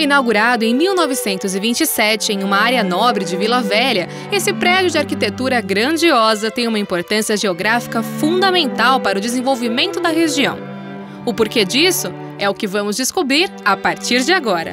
Inaugurado em 1927 em uma área nobre de Vila Velha, esse prédio de arquitetura grandiosa tem uma importância geográfica fundamental para o desenvolvimento da região. O porquê disso é o que vamos descobrir a partir de agora.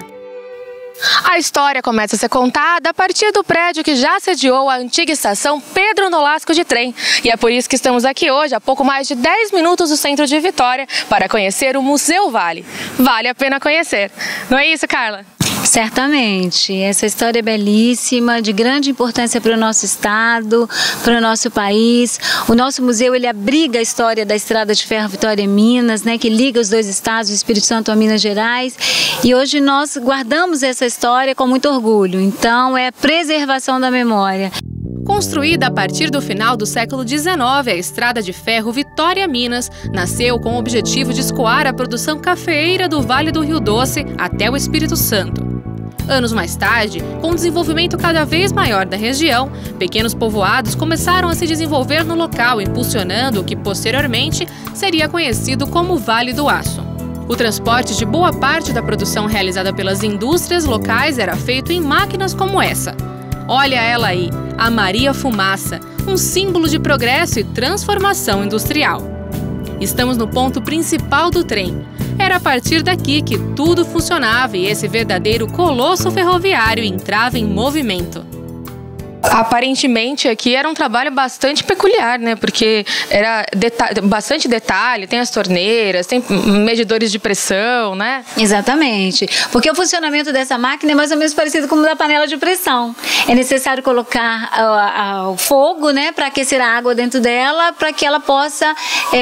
A história começa a ser contada a partir do prédio que já sediou a antiga estação Pedro Nolasco de trem. E é por isso que estamos aqui hoje, a pouco mais de 10 minutos do centro de Vitória, para conhecer o Museu Vale. Vale a pena conhecer. Não é isso, Carla? Certamente. Essa história é belíssima, de grande importância para o nosso estado, para o nosso país. O nosso museu, ele abriga a história da Estrada de Ferro Vitória-Minas, né, que liga os dois estados, o Espírito Santo a Minas Gerais. E hoje nós guardamos essa história com muito orgulho. Então, é a preservação da memória. Construída a partir do final do século XIX, a Estrada de Ferro Vitória-Minas nasceu com o objetivo de escoar a produção cafeeira do Vale do Rio Doce até o Espírito Santo. Anos mais tarde, com o desenvolvimento cada vez maior da região, pequenos povoados começaram a se desenvolver no local, impulsionando o que posteriormente seria conhecido como Vale do Aço. O transporte de boa parte da produção realizada pelas indústrias locais era feito em máquinas como essa. Olha ela aí, a Maria Fumaça, um símbolo de progresso e transformação industrial. Estamos no ponto principal do trem. Era a partir daqui que tudo funcionava e esse verdadeiro colosso ferroviário entrava em movimento. Aparentemente aqui era um trabalho bastante peculiar, né? Porque era bastante detalhe, tem as torneiras, tem medidores de pressão, né? Exatamente, porque o funcionamento dessa máquina é mais ou menos parecido com o da panela de pressão. É necessário colocar o fogo, né, para aquecer a água dentro dela, para que ela possa,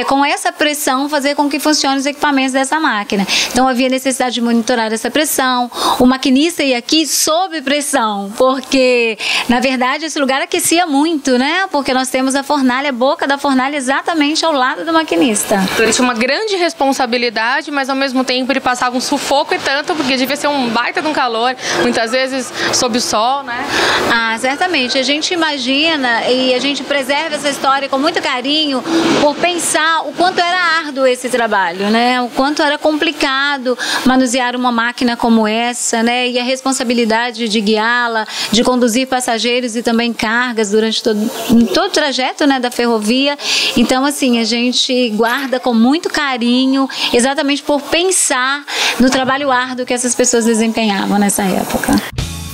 com essa pressão, fazer com que funcionem os equipamentos dessa máquina. Então havia necessidade de monitorar essa pressão. O maquinista ia aqui sob pressão, porque, na verdade, esse lugar aquecia muito, né? Porque nós temos a fornalha, a boca da fornalha exatamente ao lado do maquinista. Então ele tinha uma grande responsabilidade, mas ao mesmo tempo ele passava um sufoco e tanto, porque devia ser um baita de um calor, muitas vezes sob o sol, né? Ah, certamente. A gente imagina e a gente preserva essa história com muito carinho por pensar o quanto era árduo esse trabalho, né? O quanto era complicado manusear uma máquina como essa, né? E a responsabilidade de guiá-la, de conduzir passageiros e também cargas durante todo o trajeto, né, da ferrovia. Então, assim, a gente guarda com muito carinho, exatamente por pensar no trabalho árduo que essas pessoas desempenhavam nessa época.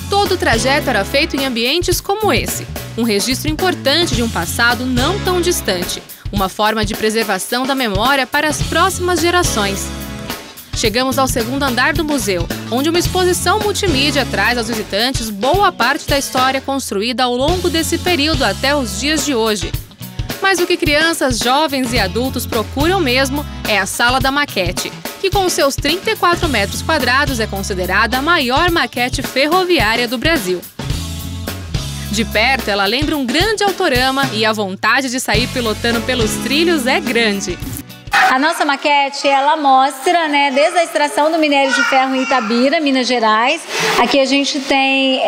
Todo o trajeto era feito em ambientes como esse, um registro importante de um passado não tão distante, uma forma de preservação da memória para as próximas gerações. Chegamos ao segundo andar do museu, onde uma exposição multimídia traz aos visitantes boa parte da história construída ao longo desse período até os dias de hoje. Mas o que crianças, jovens e adultos procuram mesmo é a Sala da Maquete, que com seus 34 metros quadrados é considerada a maior maquete ferroviária do Brasil. De perto, ela lembra um grande autorama e a vontade de sair pilotando pelos trilhos é grande. A nossa maquete, ela mostra, né, desde a extração do minério de ferro em Itabira, Minas Gerais. Aqui a gente tem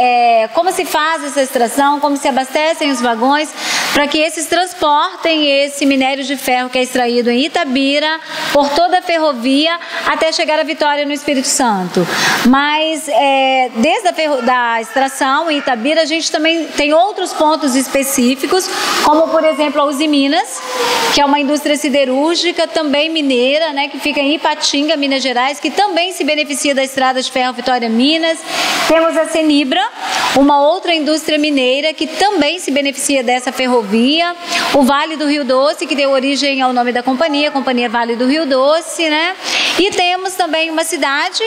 como se faz essa extração, como se abastecem os vagões, para que esses transportem esse minério de ferro que é extraído em Itabira, por toda a ferrovia, até chegar à Vitória, no Espírito Santo. Mas desde a extração em Itabira, a gente também tem outros pontos específicos, como por exemplo a Usiminas, que é uma indústria siderúrgica, também mineira, né, que fica em Ipatinga, Minas Gerais, que também se beneficia da Estrada de Ferro Vitória-Minas. Temos a Senibra, uma outra indústria mineira que também se beneficia dessa ferrovia. O Vale do Rio Doce, que deu origem ao nome da companhia, a Companhia Vale do Rio Doce, né? E temos também uma cidade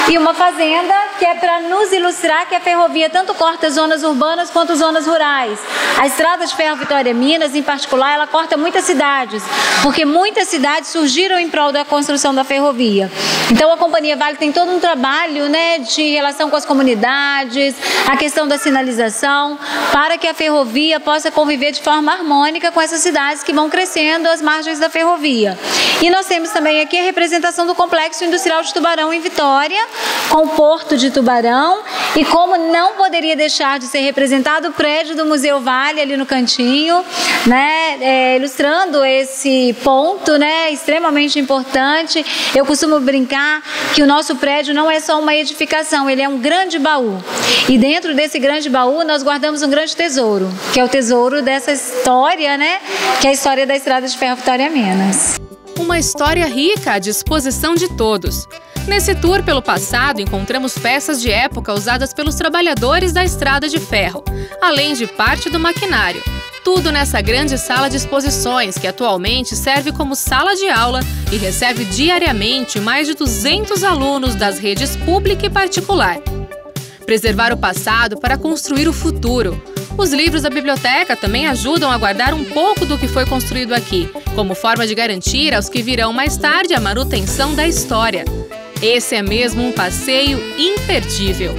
e uma fazenda, que é para nos ilustrar que a ferrovia tanto corta zonas urbanas quanto zonas rurais. A Estrada de Ferro Vitória-Minas, em particular, ela corta muitas cidades, porque muitas cidades surgiram em prol da construção da ferrovia. Então a Companhia Vale tem todo um trabalho, né, de relação com as comunidades, a questão da sinalização, para que a ferrovia possa conviver de forma harmônica com essas cidades que vão crescendo às margens da ferrovia. E nós temos também aqui a representação do Complexo Industrial de Tubarão em Vitória, com o Porto de Tubarão, e como não poderia deixar de ser representado o prédio do Museu Vale ali no cantinho, né, ilustrando esse ponto, né, extremamente importante. Eu costumo brincar que o nosso prédio não é só uma edificação, ele é um grande baú. E dentro desse grande baú nós guardamos um grande tesouro, que é o tesouro dessa história, né, que é a história da Estrada de Ferro Vitória-Minas. Uma história rica à disposição de todos. Nesse tour pelo passado, encontramos peças de época usadas pelos trabalhadores da Estrada de Ferro, além de parte do maquinário. Tudo nessa grande sala de exposições, que atualmente serve como sala de aula e recebe diariamente mais de 200 alunos das redes pública e particular. Preservar o passado para construir o futuro. Os livros da biblioteca também ajudam a guardar um pouco do que foi construído aqui, como forma de garantir aos que virão mais tarde a manutenção da história. Esse é mesmo um passeio imperdível.